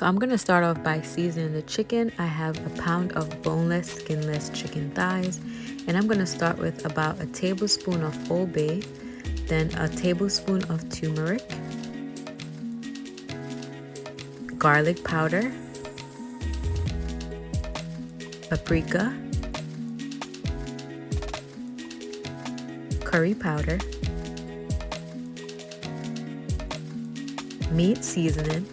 So I'm going to start off by seasoning the chicken. I have a pound of boneless, skinless chicken thighs, and I'm going to start with about a tablespoon of Old Bay, then a tablespoon of turmeric, garlic powder, paprika, curry powder, meat seasoning.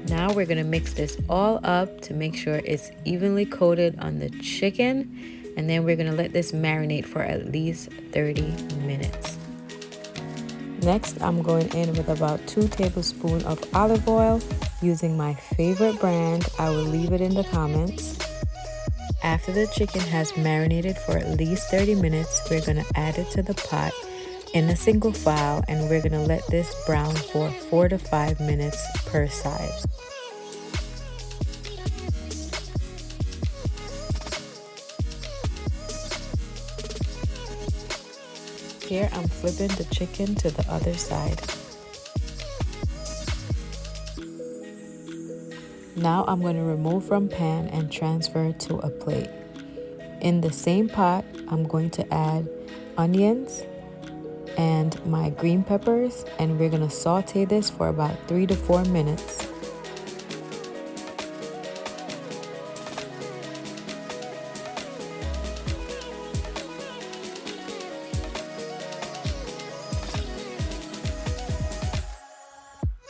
Now we're going to mix this all up to make sure it's evenly coated on the chicken, and then we're going to let this marinate for at least 30 minutes. Next, I'm going in with about 2 tablespoons of olive oil using my favorite brand. I will leave it in the comments. After the chicken has marinated for at least 30 minutes, we're going to add it to the pot in a single file, and we're going to let this brown for 4 to 5 minutes per side. Here I'm flipping the chicken to the other side. Now I'm going to remove from pan and transfer to a plate. In the same pot, I'm going to add onions and my green peppers, and we're going to saute this for about 3 to 4 minutes.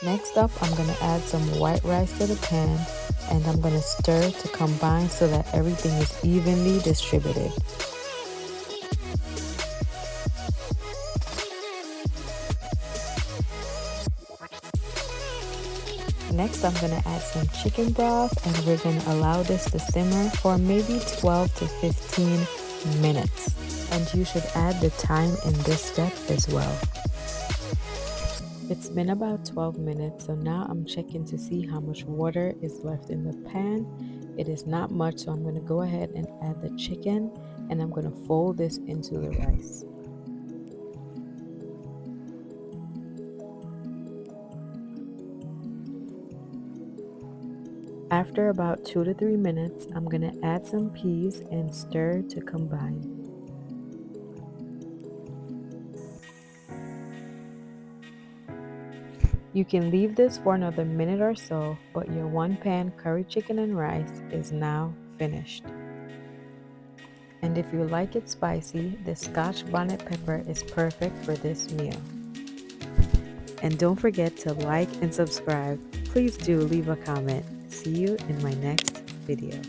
Next up, I'm going to add some white rice to the pan, and I'm going to stir to combine so that everything is evenly distributed. Next, I'm going to add some chicken broth, and we're going to allow this to simmer for maybe 12 to 15 minutes. And you should add the thyme in this step as well. It's been about 12 minutes, so now I'm checking to see how much water is left in the pan. It is not much, so I'm going to go ahead and add the chicken, and I'm going to fold this into the rice. After about 2 to 3 minutes, I'm going to add some peas and stir to combine. You can leave this for another minute or so, but your one-pan curry chicken and rice is now finished. And if you like it spicy, the Scotch bonnet pepper is perfect for this meal. And don't forget to like and subscribe. Please do leave a comment. See you in my next video.